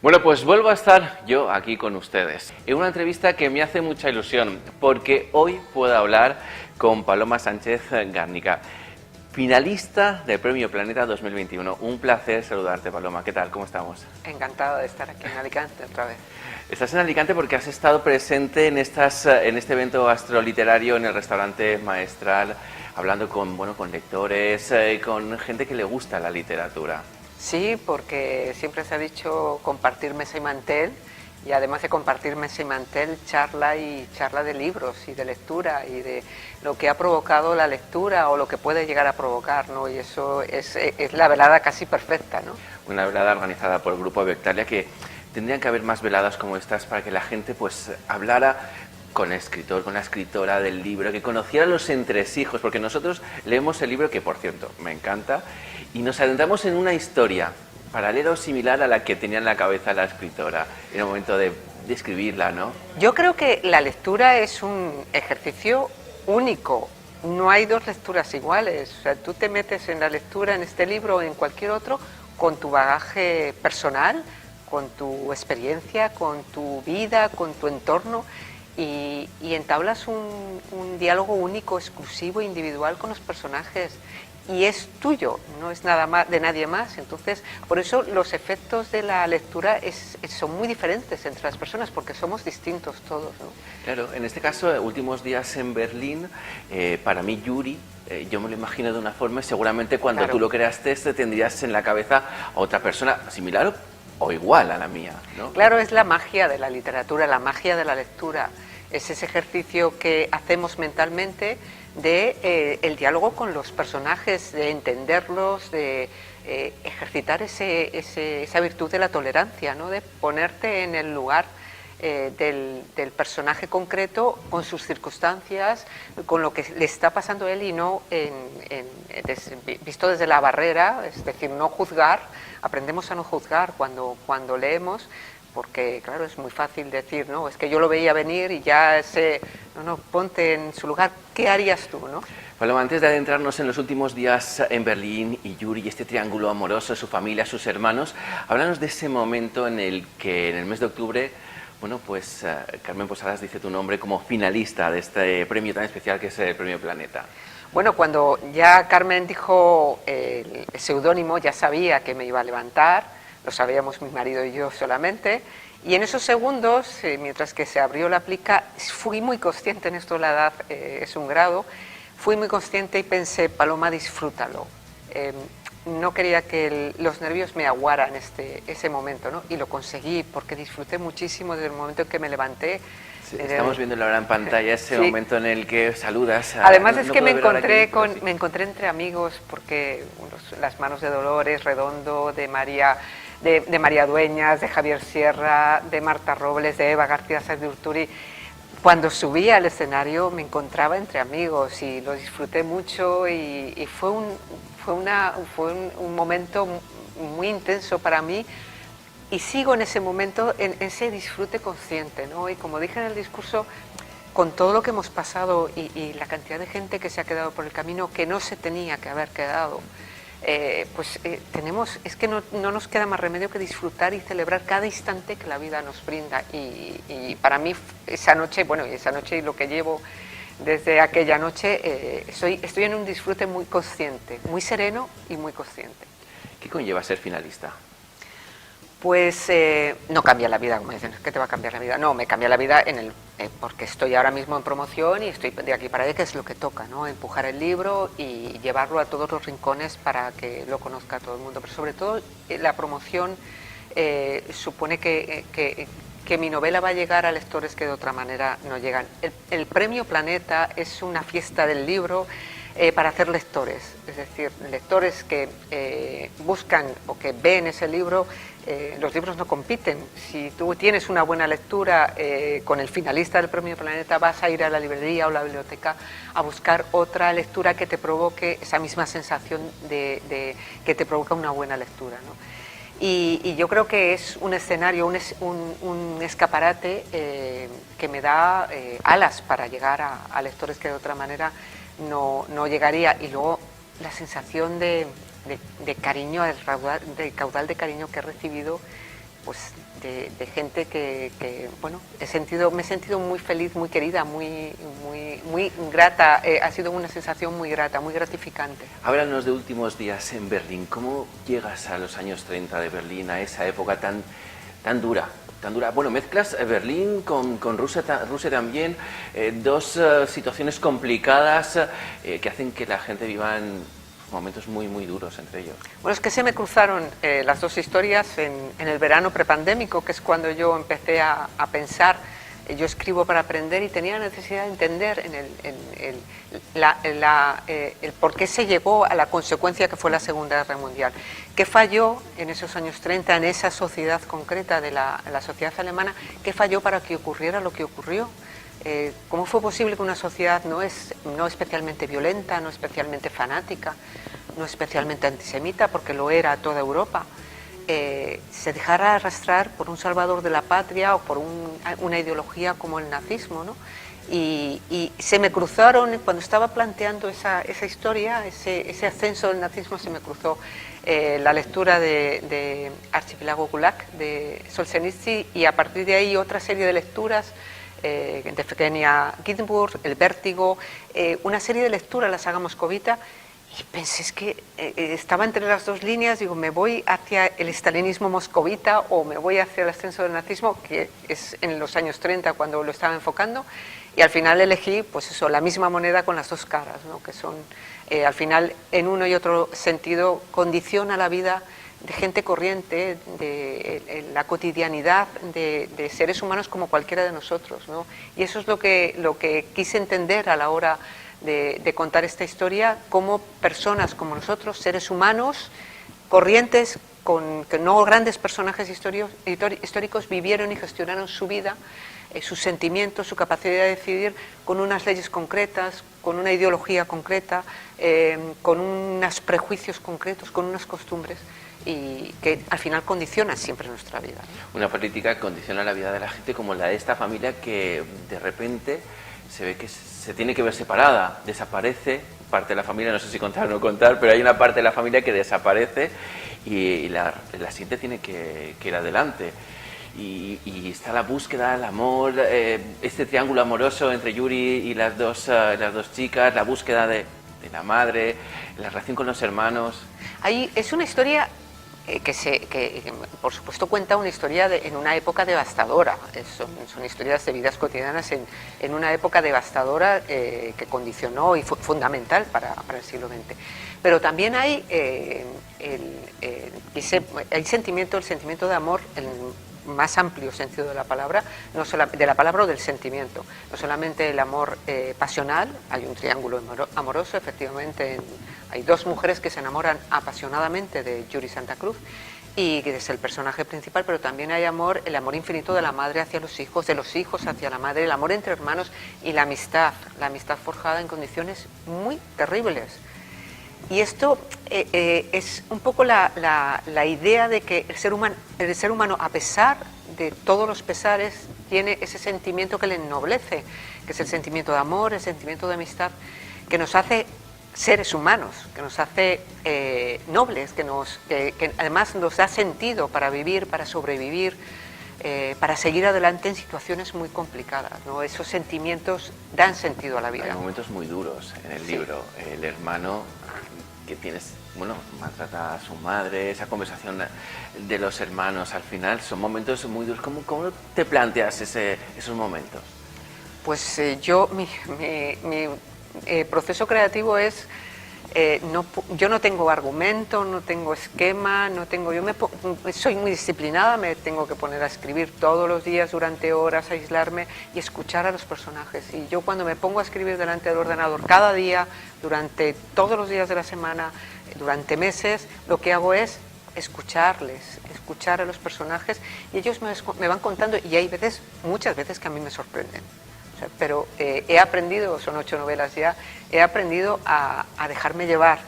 Bueno, pues vuelvo a estar yo aquí con ustedes en una entrevista que me hace mucha ilusión porque hoy puedo hablar con Paloma Sánchez Garnica, finalista del Premio Planeta 2021. Un placer saludarte, Paloma. ¿Qué tal? ¿Cómo estamos? Encantada de estar aquí en Alicante otra vez. Estás en Alicante porque has estado presente en este evento gastroliterario en el restaurante Maestral, hablando con lectores, con gente que le gusta la literatura. Sí, porque siempre se ha dicho compartir mesa y mantel, y además de compartir mesa y mantel, charla de libros y de lectura y de lo que ha provocado la lectura o lo que puede llegar a provocar, ¿no? Y eso es la velada casi perfecta, ¿no? Una velada organizada por el Grupo Bectalia, que tendrían que haber más veladas como estas para que la gente pues hablara con el escritor, con la escritora del libro, que conociera los entresijos, porque nosotros leemos el libro, que por cierto me encanta, y nos adentramos en una historia paralela o similar a la que tenía en la cabeza la escritora en el momento de escribirla, ¿no? Yo creo que la lectura es un ejercicio único, no hay dos lecturas iguales. O sea, tú te metes en la lectura, en este libro o en cualquier otro, con tu bagaje personal, con tu experiencia, con tu vida, con tu entorno, y entablas un diálogo único, exclusivo, individual con los personajes, y es tuyo, no es nada más de nadie más. Entonces, por eso los efectos de la lectura son muy diferentes entre las personas, porque somos distintos todos, ¿no? Claro, en este caso, últimos días en Berlín, para mí Yuri, yo me lo imagino de una forma, y seguramente cuando Claro. tú lo creaste te tendrías en la cabeza a otra persona similar o igual a la mía, ¿no? Claro, es la magia de la literatura, la magia de la lectura. Es ese ejercicio que hacemos mentalmente de el diálogo con los personajes, de entenderlos, de ejercitar esa virtud de la tolerancia, ¿no? De ponerte en el lugar del personaje concreto, con sus circunstancias, con lo que le está pasando a él, y no visto desde la barrera, es decir, no juzgar. Aprendemos a no juzgar cuando leemos, porque claro, es muy fácil decir, no, es que yo lo veía venir y ya sé, no, ponte en su lugar, ¿qué harías tú, no? Bueno, antes de adentrarnos en los últimos días en Berlín y Yuri y este triángulo amoroso, su familia, sus hermanos, háblanos de ese momento en el que en el mes de octubre, bueno, pues Carmen Posadas dice tu nombre como finalista de este premio tan especial que es el Premio Planeta. Bueno, cuando ya Carmen dijo el seudónimo, ya sabía que me iba a levantar. Lo sabíamos mi marido y yo solamente, y en esos segundos, mientras que se abrió la plica, fui muy consciente, en esto la edad es un grado, fui muy consciente y pensé, Paloma, disfrútalo. No quería que los nervios me aguaran ese momento, ¿no? Y lo conseguí, porque disfruté muchísimo desde el momento en que me levanté. Sí, estamos viendo ahora en pantalla ese sí. momento en el que saludas. Además es que me encontré entre amigos, porque las manos de Dolores Redondo, de María Dueñas, de Javier Sierra, de Marta Robles, de Eva García Sáenz de Urturi. Cuando subí al escenario me encontraba entre amigos y lo disfruté mucho, y fue un momento muy intenso para mí, y sigo en ese momento, en ese disfrute consciente, ¿no? Y como dije en el discurso, con todo lo que hemos pasado y la cantidad de gente que se ha quedado por el camino, que no se tenía que haber quedado, es que no nos queda más remedio que disfrutar y celebrar cada instante que la vida nos brinda. Y para mí esa noche y lo que llevo desde aquella noche, estoy en un disfrute muy consciente, muy sereno y muy consciente. ¿Qué conlleva ser finalista? Pues no cambia la vida, como dicen, ¿qué te va a cambiar la vida? No, me cambia la vida porque estoy ahora mismo en promoción y estoy de aquí para allá, que es lo que toca, ¿no? Empujar el libro y llevarlo a todos los rincones para que lo conozca todo el mundo. Pero sobre todo la promoción supone que mi novela va a llegar a lectores que de otra manera no llegan. El Premio Planeta es una fiesta del libro para hacer lectores, es decir, lectores que buscan o que ven ese libro. Los libros no compiten. Si tú tienes una buena lectura con el finalista del Premio Planeta, vas a ir a la librería o la biblioteca a buscar otra lectura que te provoque esa misma sensación que te provoca una buena lectura, ¿no? Y yo creo que es un escenario, un escaparate que me da alas para llegar a lectores que de otra manera no llegaría. Y luego la sensación de cariño, del caudal de cariño que he recibido pues de gente bueno, me he sentido muy feliz, muy querida, muy grata. Ha sido una sensación muy grata, muy gratificante. Háblanos de últimos días en Berlín. ¿Cómo llegas a los años 30 de Berlín, a esa época tan dura? Tan dura. Bueno, mezclas Berlín con Rusia también, dos situaciones complicadas que hacen que la gente viva en momentos muy duros entre ellos. Bueno, es que se me cruzaron las dos historias en el verano prepandémico, que es cuando yo empecé a pensar. Yo escribo para aprender y tenía la necesidad de entender el por qué se llegó a la consecuencia que fue la Segunda Guerra Mundial. ¿Qué falló en esos años 30, en esa sociedad concreta de la sociedad alemana? ¿Qué falló para que ocurriera lo que ocurrió? ¿Cómo fue posible que una sociedad no especialmente violenta, no especialmente fanática, no especialmente antisemita, porque lo era toda Europa, se dejara arrastrar por un salvador de la patria o por una ideología como el nazismo, ¿no? Y se me cruzaron, cuando estaba planteando esa historia, ese ascenso del nazismo, se me cruzó la lectura de Archipiélago Gulag, de Solzhenitsyn, y a partir de ahí otra serie de lecturas, de Evgenia Ginzburg, El Vértigo, una serie de lecturas, la saga moscovita, y pensé, es que estaba entre las dos líneas, digo, me voy hacia el estalinismo moscovita o me voy hacia el ascenso del nazismo, que es en los años 30 cuando lo estaba enfocando, y al final elegí, pues eso, la misma moneda con las dos caras, ¿no? Que son, al final, en uno y otro sentido, condiciona la vida de gente corriente, de la cotidianidad de seres humanos como cualquiera de nosotros, ¿no? Y eso es lo que quise entender a la hora de contar esta historia, como personas como nosotros, seres humanos corrientes, que no grandes personajes históricos, vivieron y gestionaron su vida, sus sentimientos, su capacidad de decidir con unas leyes concretas, con una ideología concreta, con unos prejuicios concretos, con unas costumbres, y que al final condiciona siempre nuestra vida, ¿no? Una política que condiciona la vida de la gente, como la de esta familia, que de repente se ve que se tiene que ver separada, desaparece parte de la familia, no sé si contar o no contar, pero hay una parte de la familia que desaparece y la siguiente tiene que ir adelante. Y está la búsqueda, el amor, este triángulo amoroso entre Yuri y las dos chicas, la búsqueda de la madre, la relación con los hermanos. Ahí es una historia que por supuesto cuenta una historia en una época devastadora. Son historias de vidas cotidianas en una época devastadora que condicionó y fue fundamental para el siglo XX. Pero también hay el sentimiento de amor, el más amplio sentido de la palabra, de la palabra o del sentimiento. No solamente el amor pasional, hay un triángulo amoroso, efectivamente, hay dos mujeres que se enamoran apasionadamente de Yuri Santa Cruz, y que es el personaje principal, pero también hay el amor infinito de la madre hacia los hijos, de los hijos hacia la madre, el amor entre hermanos y la amistad forjada en condiciones muy terribles. Y esto es un poco la idea de que el ser humano, a pesar de todos los pesares, tiene ese sentimiento que le ennoblece, que es el sentimiento de amor, el sentimiento de amistad, que nos hace seres humanos, que nos hace nobles, que además nos da sentido para vivir, para sobrevivir, para seguir adelante en situaciones muy complicadas, ¿no? Esos sentimientos dan sentido a la vida. Hay momentos muy duros en el libro. El hermano que maltrata a su madre, esa conversación de los hermanos al final, son momentos muy duros. ¿Cómo te planteas esos momentos? Pues mi proceso creativo es, yo no tengo argumento, no tengo esquema, soy muy disciplinada, me tengo que poner a escribir todos los días durante horas, aislarme y escuchar a los personajes. Y yo cuando me pongo a escribir delante del ordenador cada día, durante todos los días de la semana, durante meses, lo que hago es escuchar a los personajes, y ellos me van contando, y hay muchas veces que a mí me sorprenden. Pero he aprendido, son 8 novelas ya, he aprendido a dejarme llevar,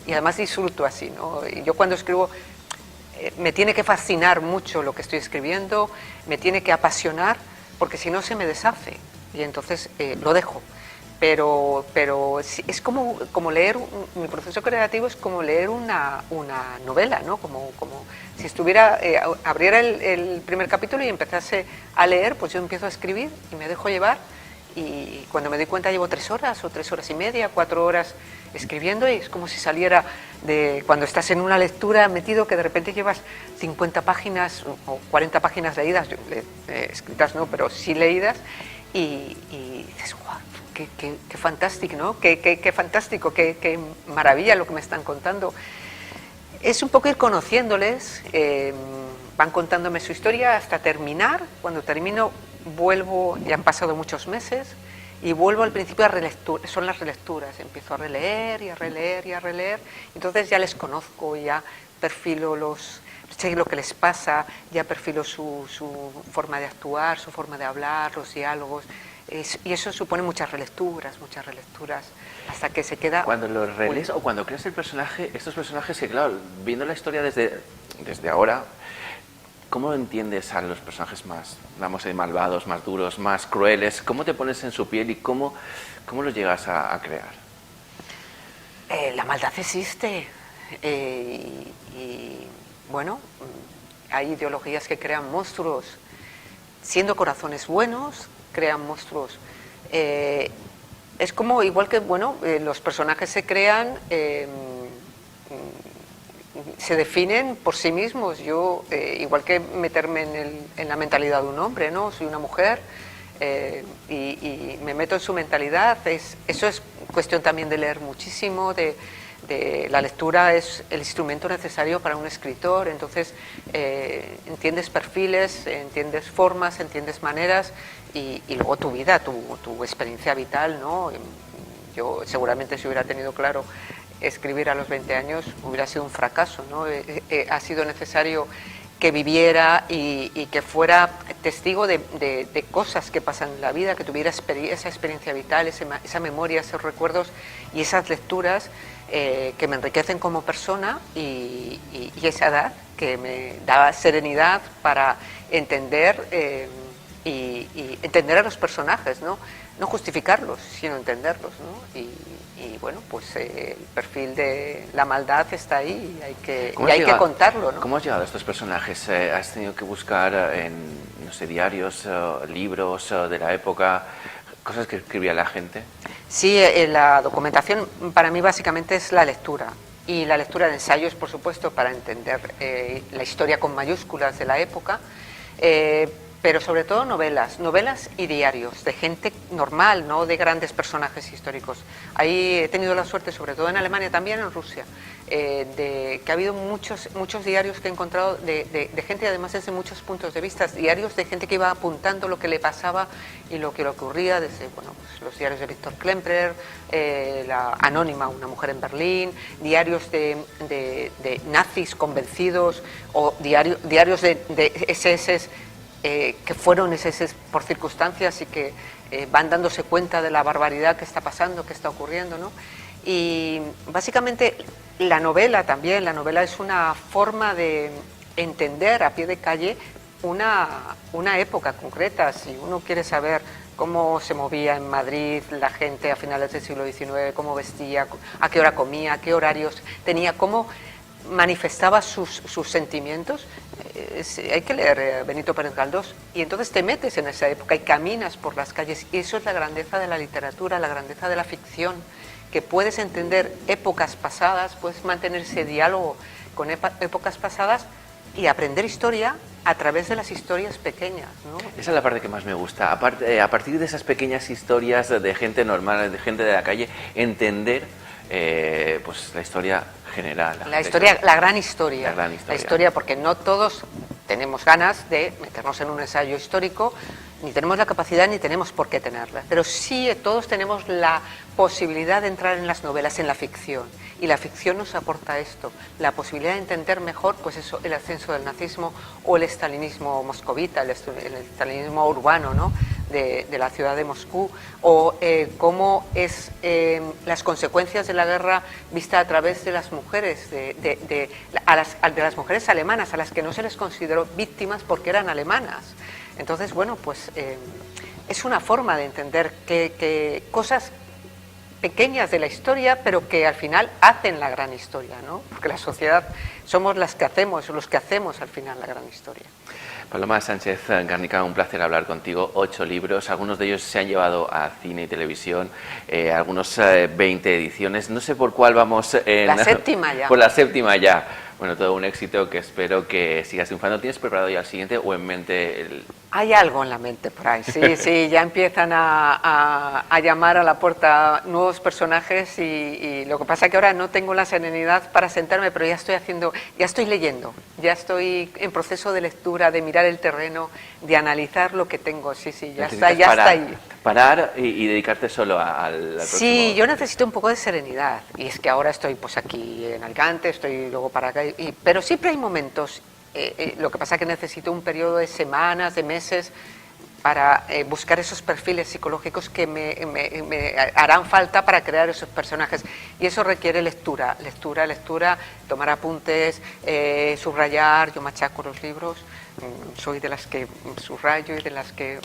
y además disfruto así, ¿no? Y yo cuando escribo me tiene que fascinar mucho lo que estoy escribiendo, me tiene que apasionar, porque si no se me deshace y entonces lo dejo. pero es como leer, mi proceso creativo es como leer una novela, ¿no? Como si abriera el primer capítulo y empezase a leer, pues yo empiezo a escribir y me dejo llevar, y cuando me doy cuenta llevo 3 horas o 3 horas y media, 4 horas escribiendo, y es como si saliera de cuando estás en una lectura metido, que de repente llevas 50 páginas o 40 páginas leídas, escritas no, pero sí leídas, y dices, ¡guau! Qué fantástico, ¿no? Qué fantástico, qué maravilla lo que me están contando. Es un poco ir conociéndoles, van contándome su historia hasta terminar. Cuando termino vuelvo, ya han pasado muchos meses, y vuelvo al principio a relectura, son las relecturas, empiezo a releer y a releer y a releer, entonces ya les conozco, ya perfilo sé lo que les pasa, ya perfilo su forma de actuar, su forma de hablar, los diálogos, y eso supone muchas relecturas, hasta que se queda... Cuando los relees o cuando creas el personaje, estos personajes que, claro, viendo la historia desde ahora, ¿cómo entiendes a los personajes más, vamos a decir, malvados, más duros, más crueles? ¿Cómo te pones en su piel y cómo los llegas a crear? La maldad existe, y bueno, hay ideologías que crean monstruos, siendo corazones buenos, crean monstruos. Es como, igual que, bueno, los personajes se crean, se definen por sí mismos. Yo, igual que meterme en la mentalidad de un hombre, ¿no? Soy una mujer, y me meto en su mentalidad. Eso es cuestión también de leer muchísimo, la lectura es el instrumento necesario para un escritor. Entonces entiendes perfiles, entiendes formas, entiendes maneras, y luego tu vida, tu experiencia vital, ¿no? Yo seguramente, si hubiera tenido claro escribir a los 20 años, hubiera sido un fracaso, ¿no? Ha sido necesario que viviera y que fuera testigo de cosas que pasan en la vida, que tuviera esa experiencia vital, esa memoria, esos recuerdos y esas lecturas que me enriquecen como persona, y esa edad que me da serenidad para entender y entender a los personajes, ¿no? No justificarlos, sino entenderlos, ¿no? Y bueno, pues el perfil de la maldad está ahí, y hay que contarlo, ¿no? ¿Cómo has llegado a estos personajes? ¿Has tenido que buscar en, no sé, diarios, libros de la época, cosas que escribía la gente? Sí, la documentación para mí básicamente es la lectura, y la lectura de ensayos, por supuesto, para entender la historia con mayúsculas de la época, pero sobre todo novelas y diarios de gente normal, no de grandes personajes históricos. Ahí he tenido la suerte, sobre todo en Alemania, también en Rusia, de que ha habido muchos diarios que he encontrado de gente, además desde muchos puntos de vista, diarios de gente que iba apuntando lo que le pasaba y lo que le ocurría, desde, bueno, pues los diarios de Viktor Klemperer, la Anónima, una mujer en Berlín, diarios de nazis convencidos, o diarios de SS que fueron SS por circunstancias y que van dándose cuenta de la barbaridad que está pasando, que está ocurriendo, ¿no? Y básicamente la novela es una forma de entender a pie de calle una época concreta. Si uno quiere saber cómo se movía en Madrid la gente a finales del siglo XIX, cómo vestía, a qué hora comía, qué horarios tenía, cómo manifestaba sus sentimientos, hay que leer Benito Pérez Galdós, y entonces te metes en esa época y caminas por las calles, y eso es la grandeza de la literatura, la grandeza de la ficción, que puedes entender épocas pasadas, puedes mantener ese diálogo con épocas pasadas y aprender historia a través de las historias pequeñas, ¿no? Esa es la parte que más me gusta. A partir de esas pequeñas historias de gente normal, de gente de la calle, entender pues la historia general. La gran historia. La historia, porque no todos tenemos ganas de meternos en un ensayo histórico, ni tenemos la capacidad ni tenemos por qué tenerla, pero sí todos tenemos la posibilidad de entrar en las novelas, en la ficción, y la ficción nos aporta esto, la posibilidad de entender mejor, pues eso, el ascenso del nazismo o el estalinismo moscovita, el estalinismo urbano, ¿no?, de la ciudad de Moscú, o cómo es las consecuencias de la guerra vista a través de las mujeres, de las mujeres alemanas, a las que no se les consideró víctimas porque eran alemanas. Entonces, bueno, pues es una forma de entender que cosas pequeñas de la historia, pero que al final hacen la gran historia, ¿no? Porque la sociedad somos las que hacemos, los que hacemos al final la gran historia. Paloma Sánchez Garnica, un placer hablar contigo. 8 libros, algunos de ellos se han llevado a cine y televisión, algunos 20 ediciones. No sé por cuál vamos en... La séptima ya. Por la séptima ya. Bueno, todo un éxito que espero que sigas triunfando. ¿Tienes preparado ya el siguiente o en mente el...? Hay algo en la mente por ahí, sí, sí, ya empiezan a llamar a la puerta nuevos personajes y lo que pasa es que ahora no tengo la serenidad para sentarme, pero ya estoy leyendo, ya estoy en proceso de lectura, de mirar el terreno, de analizar lo que tengo, sí, ya está ahí. Parar y dedicarte solo al próximo. Sí, yo necesito un poco de serenidad y es que ahora estoy pues aquí en Alicante, estoy luego para acá, pero siempre hay momentos. Lo que pasa es que necesito un periodo de semanas, de meses, para buscar esos perfiles psicológicos que me harán falta para crear esos personajes. Y eso requiere lectura, tomar apuntes, subrayar. Yo machaco los libros, soy de las que subrayo y de las que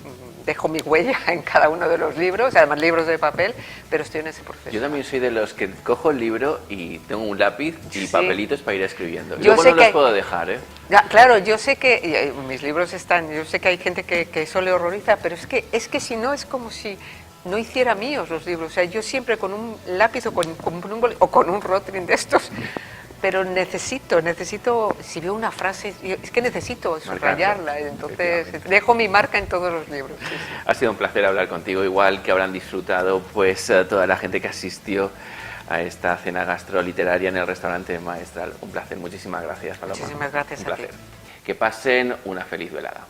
dejo mi huella en cada uno de los libros, además libros de papel, pero estoy en ese proceso. Yo también soy de los que cojo el libro y tengo un lápiz y papelitos para ir escribiendo. Yo luego sé no los puedo dejar, ¿eh? Claro, yo sé que mis libros están, yo sé que hay gente que eso le horroriza, pero es que si no es como si no hiciera míos los libros. O sea, yo siempre con un lápiz o con un Rotring de estos, pero necesito, si veo una frase, es que necesito subrayarla, entonces dejo mi marca en todos los libros. Sí. Ha sido un placer hablar contigo, igual que habrán disfrutado pues toda la gente que asistió a esta cena gastroliteraria en el restaurante Maestral. Un placer, muchísimas gracias, Paloma. Muchísimas gracias un a placer. ti. Que pasen una feliz velada.